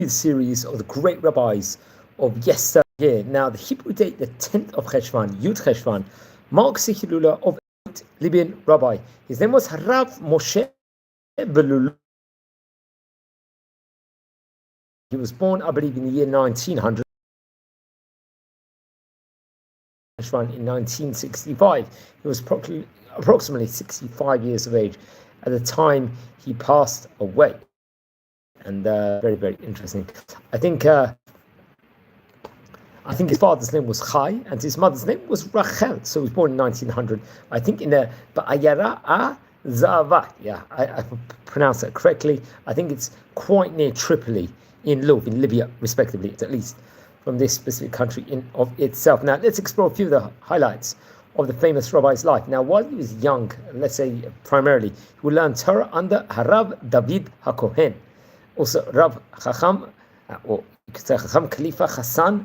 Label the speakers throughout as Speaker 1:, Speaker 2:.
Speaker 1: series of the great rabbis of yesteryear. Now, the Hebrew date, the 10th of Cheshvan, Yud Cheshvan, marks the Hilula of a Libiyan Rabbi. His name was Rabbi Moshe Balulu. He was born, I believe, in the year 1900. In 1965. He was approximately 65 years of age at the time he passed away. And very, very interesting. I think his father's name was Chai and his mother's name was Rachel. So he was born in 1900. I think in the Ba'ayara Zava. Yeah, I pronounced that correctly. I think it's quite near Tripoli in Libya, respectively, at least from this specific country in of itself. Now, let's explore a few of the highlights of the famous rabbi's life. Now, while he was young, let's say primarily, he would learn Torah under Harav David HaKohen. Also, Rav Chacham, or you could say Chacham Khalifa Hassan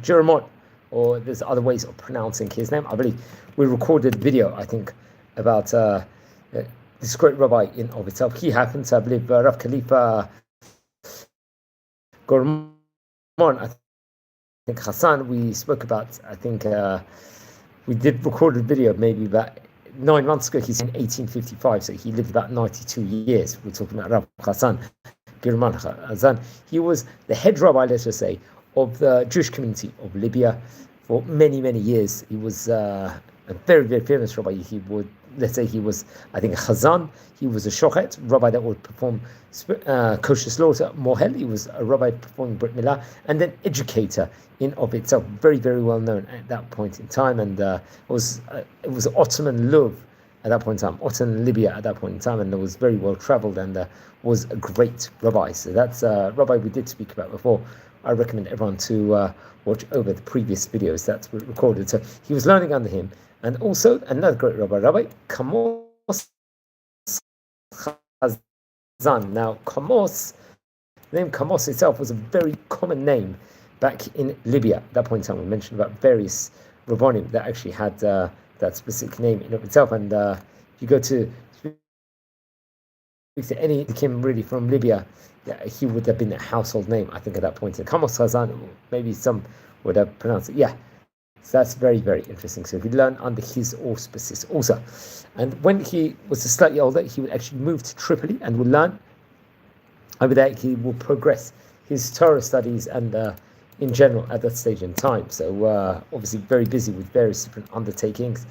Speaker 1: Jeremon, or there's other ways of pronouncing his name. I believe we recorded a video, I think, about this great rabbi in of itself. He happens, I believe, Rav Khalifa Gormon, I think Hassan, we spoke about, I think we did record a video maybe about 9 months ago. He's in 1855, so he lived about 92 years. We're talking about Rabbi Hassan. He was the head rabbi, let's just say, of the Jewish community of Libya for many, many years. He was a very, very famous rabbi. He would, let's say, he was, I think, a chazan. He was a shochet, rabbi that would perform kosher slaughter, mohel. He was a rabbi performing brit milah, and then educator in of itself. Very, very well known at that point in time, and it was Ottoman Love at that point in time, Ottoman Libya at that point in time, and it was very well traveled and was a great rabbi. So that's a rabbi we did speak about before. I recommend everyone to watch over the previous videos that were recorded. So he was learning under him. And also another great rabbi, Rabbi Kamos Chazan. Now, Kamos, the name Kamos itself was a very common name back in Libya. At that point in time, we mentioned about various rabbonim that actually had that specific name in of itself. And if you go to any king really from Libya, he would have been a household name, I think, at that point. And Kamos Chazan, maybe some would have pronounced it. Yeah. So that's very, very interesting. So we learn under his auspices also. And when he was slightly older, he would actually move to Tripoli and would learn. Over there, he will progress his Torah studies and in general at that stage in time. So obviously very busy with various different undertakings.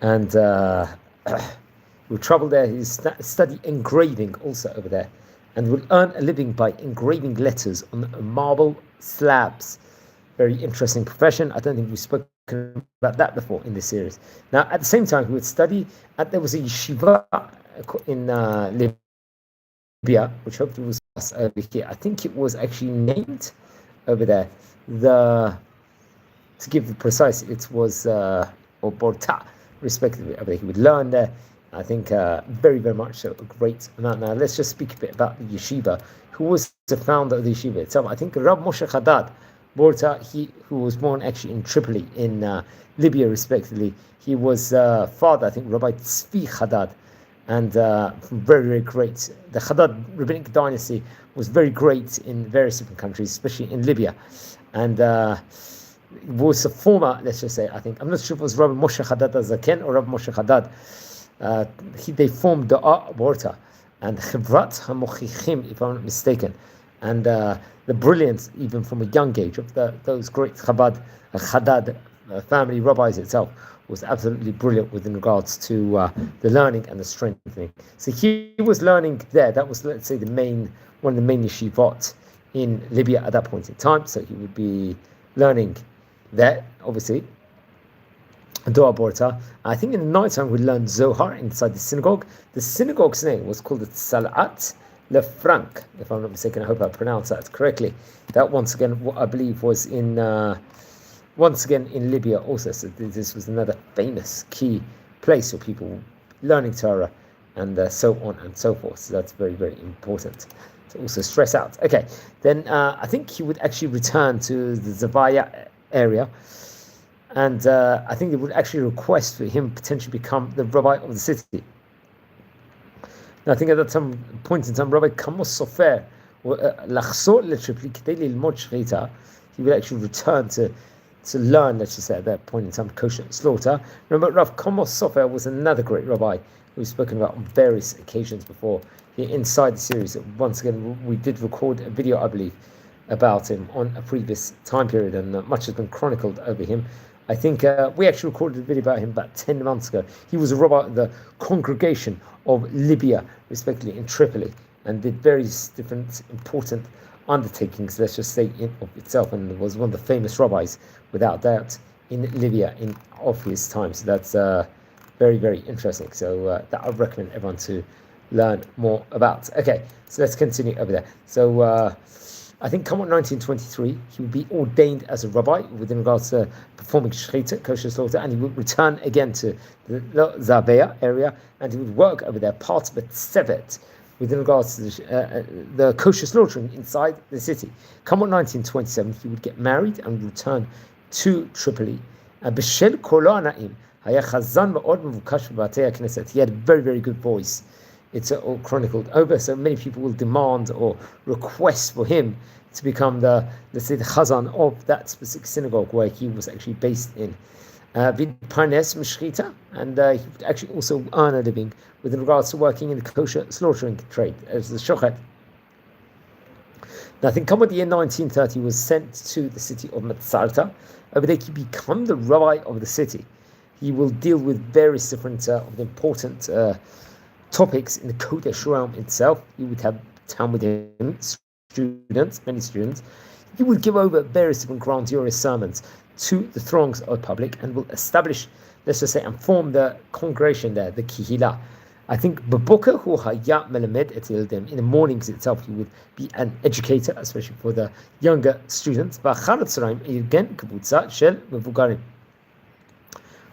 Speaker 1: And he would travel there. He would study engraving also over there. And would earn a living by engraving letters on marble slabs. Very interesting profession. I don't think we've spoken about that before in this series. Now, at the same time, he would study there was a yeshiva in Libya, which hopefully was over here. I think it was actually named over there. To give the precise, it was or Borta, respectively. Over there. He would learn there. I think very, very much so. A great amount. Now, let's just speak a bit about the yeshiva. Who was the founder of the yeshiva itself? I think Rabbi Moshe Haddad Borta, who was born actually in Tripoli in Libya, respectively. He was father, I think, Rabbi Tzvi Haddad, and very, very great. The Haddad rabbinic dynasty was very great in various different countries, especially in Libya, and was a former, let's just say, I think, I'm not sure if it was Rabbi Moshe Haddad Zaken or Rabbi Moshe Haddad. They formed the Borta and Chevrat HaMochichim, if I'm not mistaken, and the brilliance, even from a young age, of those great Haddad family rabbis itself was absolutely brilliant with regards to the learning and the strengthening. So he was learning there. That was, let's say, one of the main yeshivot in Libya at that point in time. So he would be learning there, obviously. Dua Borta. I think in the night time we learned Zohar inside the synagogue. The synagogue's name was called the Salat Lefranc, if I'm not mistaken. I hope I pronounced that correctly. That once again, what I believe was in Libya also. So this was another famous key place for people learning Torah and so on and so forth. So that's very, very important to also stress out. Okay, then I think he would actually return to the Zavaya area, and I think they would actually request for him potentially become the rabbi of the city. Now, I think at that point in time, Rabbi Kamos Sofer לחזור לטריפולי כדי ללמוד שחיטה. He would actually return to learn, let's just say at that point in time, kosher slaughter. Remember, Rav Komo Sofer was another great rabbi we've spoken about on various occasions before here inside the series. Once again, we did record a video, I believe, about him on a previous time period, and much has been chronicled over him. I think we actually recorded a video about him about 10 months ago. He was a rabbi of the congregation of Libya, respectively, in Tripoli, and did various different important undertakings, let's just say, in of itself, and was one of the famous rabbis, without doubt, in Libya of his time. So that's very, very interesting. So that I recommend everyone to learn more about. Okay, so let's continue over there. So I think come on 1923, he would be ordained as a rabbi within regards to performing shechita, kosher slaughter, and he would return again to the Zabeya area, and he would work over there, part of Tsevet, within regards to the kosher slaughtering inside the city. Come on 1927, he would get married and return to Tripoli. B'shel kolo ha'na'im, haya chazan ma'od mevukash b'batei ha'knesset. He had a very, very good voice. It's all chronicled over, so many people will demand or request for him to become the, let's say, the chazan of that specific synagogue where he was actually based in. Vidparnes mishchita, and he would actually also earn a living with regards to working in the kosher slaughtering trade as the shochet. Now, I think come with the year 1930, he was sent to the city of Matsarta. Over there, he become the rabbi of the city. He will deal with various different of the important topics in the Kodesh realm itself. He would have Talmudim, students, many students. He would give over various different grandiose sermons to the throngs of the public, and will establish, let's just say, and form the congregation there, the Kihila. I think Baboka hu haya melamed et yildim. In the mornings itself, he would be an educator, especially for the younger students. B'achar hatzorayim irgen kibutza shel mevugarim.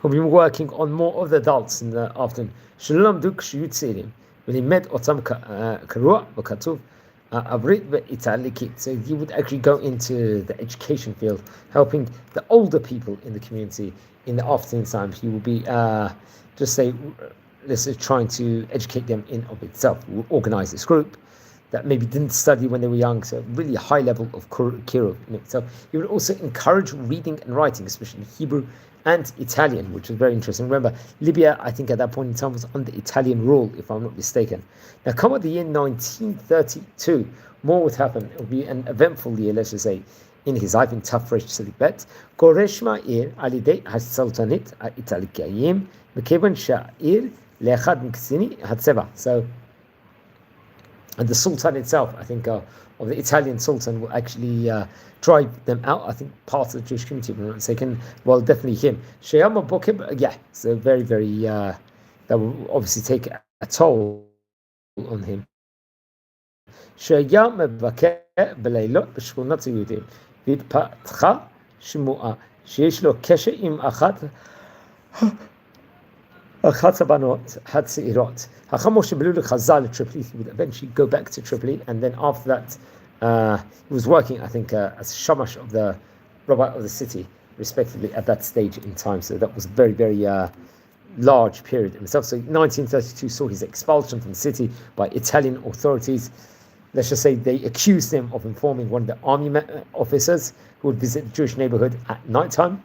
Speaker 1: He'll be working on more of the adults in the afternoon. Sh'lamdu kshiyu tzeirim v'limed otam karua v'katuv avrit ve'italikit. So he would actually go into the education field, helping the older people in the community in the afternoon times. He will be just say, let's say, trying to educate them in of itself. He will organize this group that maybe didn't study when they were young, so really high level of kiruv in itself. He would also encourage reading and writing, especially Hebrew and Italian, which was very interesting. Remember, Libya, I think at that point in time, was under Italian rule, if I'm not mistaken. Now, come at the year 1932, more would happen. It would be an eventful year, let's just say, in his life, in Tafresh Tzadik Bet. Goresh ma'ir alidei ha-sultanit ha-italikayim mekevan sha'ir le'echad miksini hatzeva. So, and the Sultan itself, I think, of the Italian Sultan will actually drive them out. I think part of the Jewish community, if I'm not mistaken. Well, definitely him. Sheyama Bokim, yeah, so very, very, that will obviously take a toll on him. Sheyama Bakeh Belailot B'shkunat Yudim Vidpatcha Shmu'a Sheyesh lo kesher im achat Abanot had Seirot. Rabbi Moshe Balulu Chazal at Tripoli. He would eventually go back to Tripoli, and then after that, he was working, I think, as shamash of the rabbi of the city, respectively, at that stage in time. So that was a very, very large period in itself. So 1932 saw his expulsion from the city by Italian authorities. Let's just say they accused him of informing one of the army officers who would visit the Jewish neighborhood at nighttime,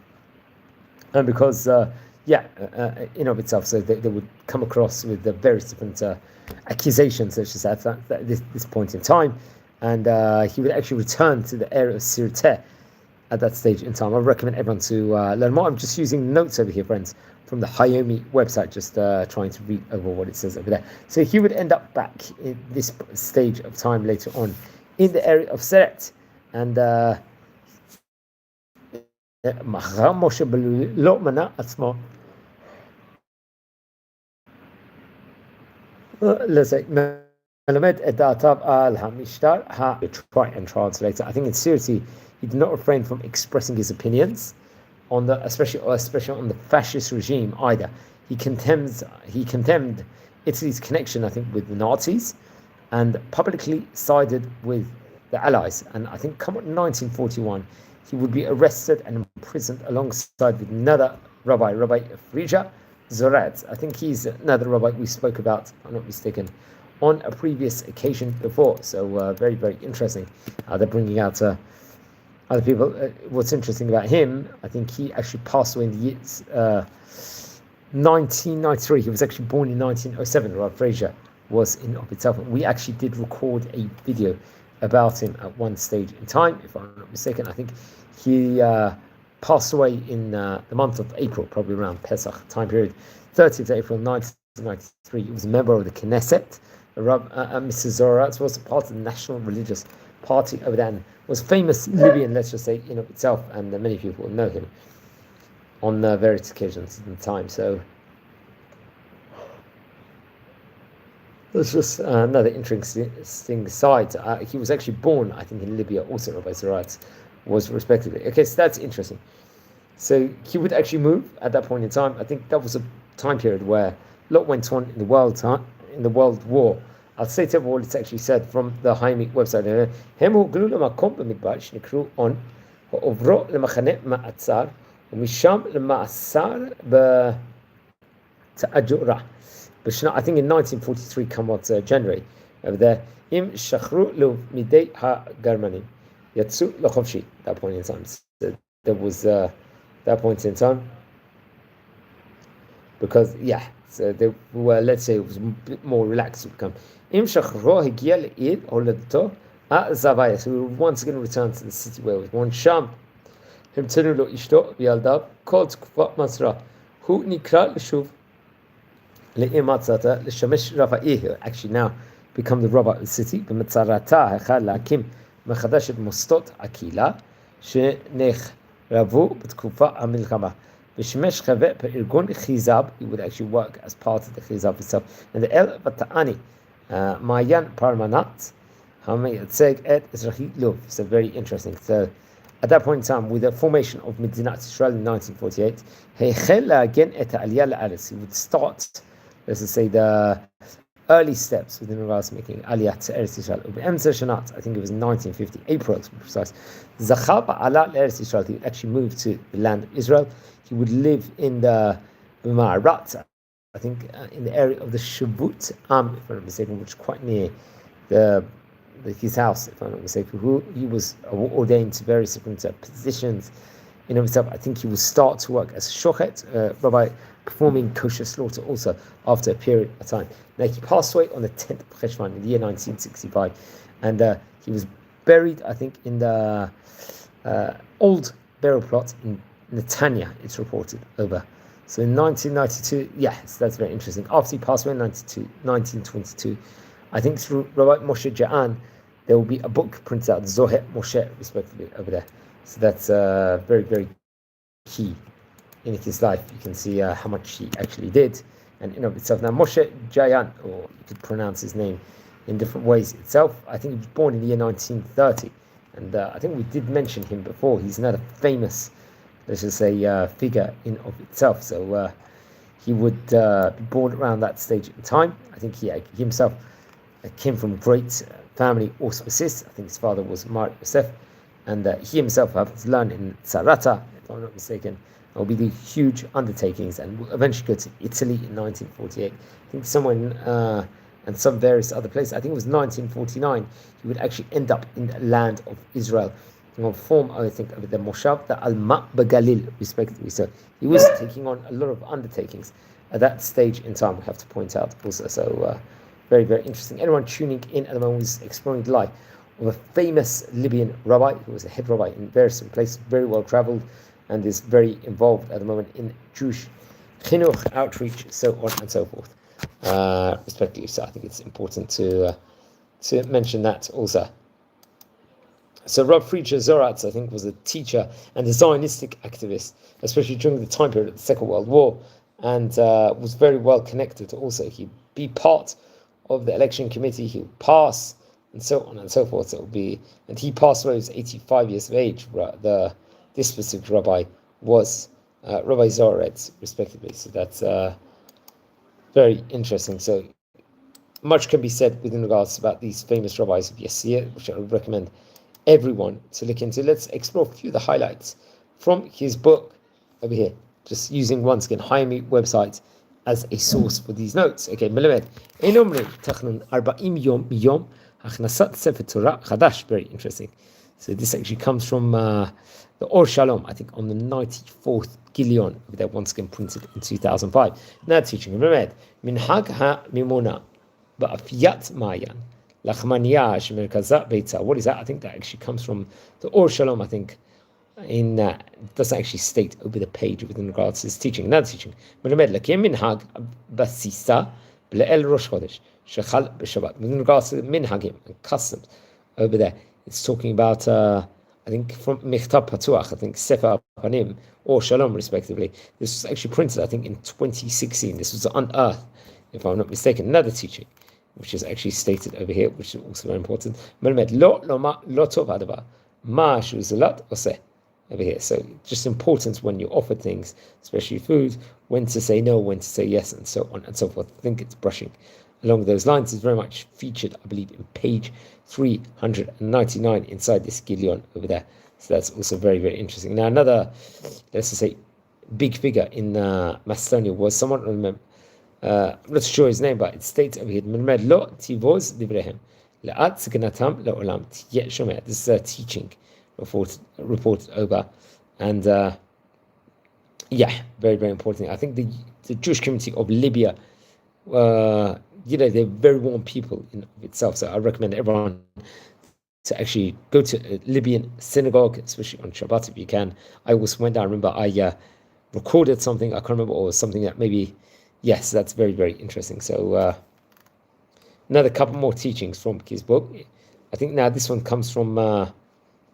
Speaker 1: and because in of itself, so they would come across with the various different accusations, let's just say, at this point in time, and he would actually return to the area of Sirte at that stage in time. I recommend everyone to learn more. I'm just using notes over here, friends, from the Hayami website, just trying to read over what it says over there. So he would end up back in this stage of time later on in the area of Seret, and Moshe Balulu lo mana atzmo. Let's say, try and translate it. I think in seriously, he did not refrain from expressing his opinions on the, especially on the fascist regime either. He condemned Italy's connection, I think, with the Nazis, and publicly sided with the Allies. And I think, come on, 1941, he would be arrested and imprisoned alongside with another Rabbi Frija Zorat. I think he's another rabbi we spoke about, if I'm not mistaken, on a previous occasion before. So very, very interesting. They're bringing out other people. What's interesting about him, I think he actually passed away in the years 1993. He was actually born in 1907. Rav Frazier was in of itself. We actually did record a video about him at one stage in time, if I'm not mistaken. I think he passed away in the month of April, probably around Pesach time period, 30th April 1993. He was a member of the Knesset. Mr. Zoratz was a part of the National Religious Party over there and was famous Libyan, let's just say, in of itself, and many people know him on various occasions in time. So that's just another interesting side. He was actually born, I think, in Libya, also Rabbi Zoratz was respectively. Okay, so that's interesting. So he would actually move at that point in time. I think that was a time period where a lot went on in the World War. I'll say to all it's actually said from the Haimi website. הם הוגלו למקום במדבר שנקראו on, עוברו למחנה מעצר, ומשם למאסר בתאג'ורה. I think in 1943, come out January, over there, im shachru lo midei ha-Germanim, yatsu לחופשי, that point in time. So there was that point in time, because, so they were, let's say, it was a bit more relaxed to become. Im shachro higia le'id holadato ha'zavaya. So we were once again return to the city where it was born. Sham המתנו לו אשתו וילדיו כל תקופת מצרה. הוא נקרא לשוב לאמצעתה לשמש רבעי. Actually now become the rabbi of the city. במצרתה החל להקים מחדש את מוסדות הקהילה שנחרבו בתקופה המלחמה. ושימש חבר בארגון חיזב. He would actually work as part of the חיזב itself. And the El Bata'ani מעיין פרמנט המייצג את אזרחי לוב. So very interesting. So at that point in time, with the formation of Medinat Israel in 1948, he would start, let's say, the early steps within regards to making Aliyah to Eretz Israel. I think it was 1950, April to be precise. He would actually move to the land of Israel. He would live in the Ma'arat, I think in the area of the Shavut Am, if I'm not mistaken, which is quite near his house, if I'm not mistaken, who he was ordained to various different positions in himself. I think he will start to work as shochet, rabbi, performing kosher slaughter also after a period of time. Now he passed away on the 10th of Cheshvan in the year 1965, and he was buried, I think, in the old burial plot in Netanya, it's reported over. So in 1992, yes, that's very interesting. After he passed away in 1922, I think through Rabbi Moshe Ja'an, there will be a book printed out, Zohet Moshe, respectively, over there. So that's very, very key in his life. You can see how much he actually did, and in of itself. Now, Moshe Ja'an, or you could pronounce his name in different ways itself, I think he was born in the year 1930, and I think we did mention him before. He's another famous, let's just say, figure in of itself. So he would be born around that stage in time. I think he himself came from great family auspices. I think his father was Mar Yosef, and he himself happened to learn in Sarata, if I'm not mistaken. There will be the huge undertakings, and will eventually go to Italy in 1948. I think somewhere in, and some various other places. I think it was 1949. He would actually end up in the land of Israel. He will form, I think, of the Moshav, the Alma Begalil, respectively. So he was taking on a lot of undertakings at that stage in time. We have to point out also. So. Very, very interesting. Anyone tuning in at the moment is exploring the life of a famous Libyan rabbi who was a head rabbi in various places, very well traveled, and is very involved at the moment in Jewish chinuch outreach, so on and so forth, respectively. So I think it's important to mention that also. So Rav Friedrich Zoratz, I think, was a teacher and a Zionistic activist, especially during the time period of the Second World War, and was very well connected also. He'd be part of the election committee, he would pass, and so on and so forth. So it would be, and he passed away, he was 85 years of age. This specific rabbi was Rabbi Zoretz, respectively. So that's very interesting. So much can be said within regards about these famous rabbis of Yesia, which I would recommend everyone to look into. Let's explore a few of the highlights from his book over here, just using once again Haimi website as a source for these notes. Okay, מלמד, אין אומרים תכנון 40 יום מיום הכנסת ספר תורה חדש. Very interesting. So this actually comes from the Or Shalom, I think, on the 94th Gilion, that once again printed in 2005. Now teaching, מלמד, מנהג המימונה באפיית מעיין לחמניה שמרכזה ביצה. What is that? I think that actually comes from the Or Shalom, I think, in it doesn't actually state over the page within regards to this teaching. Another teaching, מלמד לקיים מנהג בסיסה לאל ראש חודש שחל בשבת. Within regards to minhagim and customs over there, it's talking about I think from Michtab Patuach, I think Sefer Panim or Shalom respectively. This was actually printed, I think, in 2016. This was unearthed, if I'm not mistaken. Another teaching, which is actually stated over here, which is also very important. מלמד לא tov הדבר מה שהוא זולת עושה. Over here. So just important when you offer things, especially food, when to say no, when to say yes, and so on and so forth. I think it's brushing along those lines. It's very much featured, I believe, in page 399 inside this Gilion over there. So that's also very, very interesting. Now another, let's just say, big figure in Macedonia was someone, remember, I'm not sure his name, but it states over here, מלמד לא תיבוז דבריהם לאט סגנתם לעולם תהיה שומע. This is a teaching reported over, and very, very important. I think the Jewish community of Libya, they're very warm people in of itself. So I recommend everyone to actually go to a Libyan synagogue, especially on Shabbat if you can. I also went down. I remember I recorded something. I can't remember, or something that maybe. Yes, that's very, very interesting. So another couple more teachings from his book. I think now this one comes from.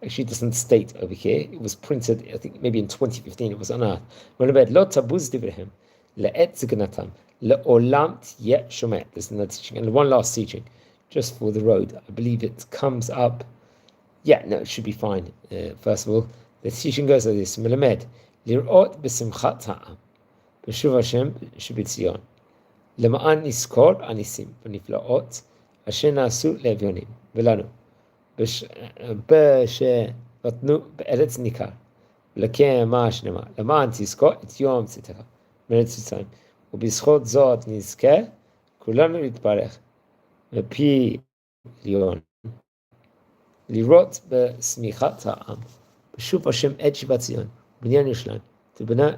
Speaker 1: Actually, it doesn't state over here. It was printed, I think, maybe in 2015. It was unearthed. There's another teaching. And one last teaching, just for the road. I believe it comes up. Yeah, no, it should be fine. First of all, the teaching goes like this. מלמד, לראות בשמחת העם, בשוב השם שבציון, למען נזכור הניסים ונפלאות, אשר נעשו לאביונים ולנו. בשבתנו בארץ ניכר, ולקיים מה שנאמר, למען תזכור את יום צאתך מארץ מצרים, ובזכות זאת נזכה כולנו להתברך מפי עליון, לראות בשמיכת העם, בשוב השם את שיבת ציון, בניין ירושלים, תבנה,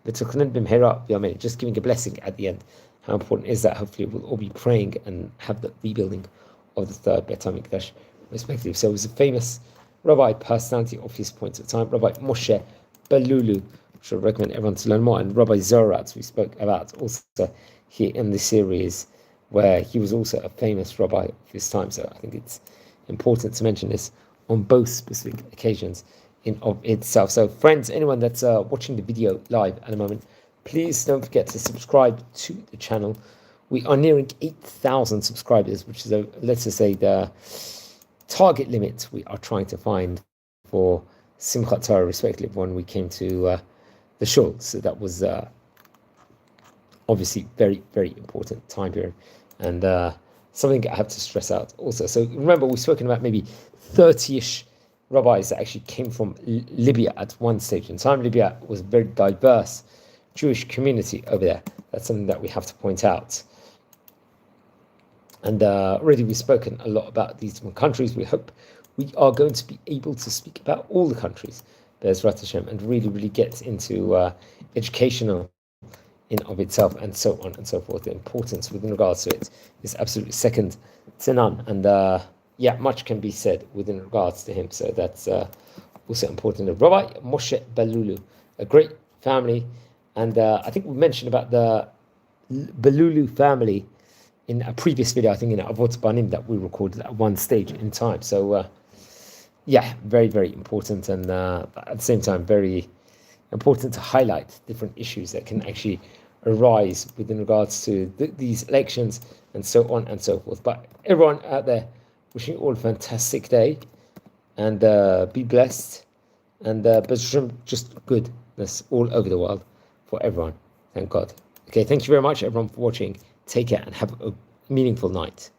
Speaker 1: ותכנן במהרה בימינו. Just giving a blessing at the end. How important is that? Hopefully we'll all be praying and have the rebuilding of the third Beit HaMikdash, respectively. So it was a famous rabbi personality of his point of time, Rabbi Moshe Balulu, which I recommend everyone to learn more, and Rabbi Zoratz, we spoke about also here in this series, where he was also a famous rabbi of his time. So I think it's important to mention this on both specific occasions in of itself. So friends, anyone that's watching the video live at the moment, please don't forget to subscribe to the channel. We are nearing 8,000 subscribers, which is, let's just say, the target limit we are trying to find for Simchat Torah, respectively, when we came to the shul. So that was obviously very, very important time period, and something I have to stress out also. So remember, we've spoken about maybe 30-ish rabbis that actually came from Libya at one stage in time. Libya was a very diverse Jewish community over there. That's something that we have to point out. And already we've spoken a lot about these different countries. We hope we are going to be able to speak about all the countries, Be'ezrat Hashem, and really, really get into educational in of itself, and so on and so forth. The importance within regards to it is absolutely second to none. And much can be said within regards to him. So that's also important. Rabbi Moshe Balulu, a great family. And I think we mentioned about the Balulu family in a previous video, I think in Avot Banim, that we recorded at one stage in time. So, very, very important, and at the same time, very important to highlight different issues that can actually arise within regards to these elections, and so on and so forth. But everyone out there, wishing you all a fantastic day, and be blessed, and just goodness all over the world for everyone. Thank God. Okay, thank you very much, everyone, for watching. Take care and have a meaningful night.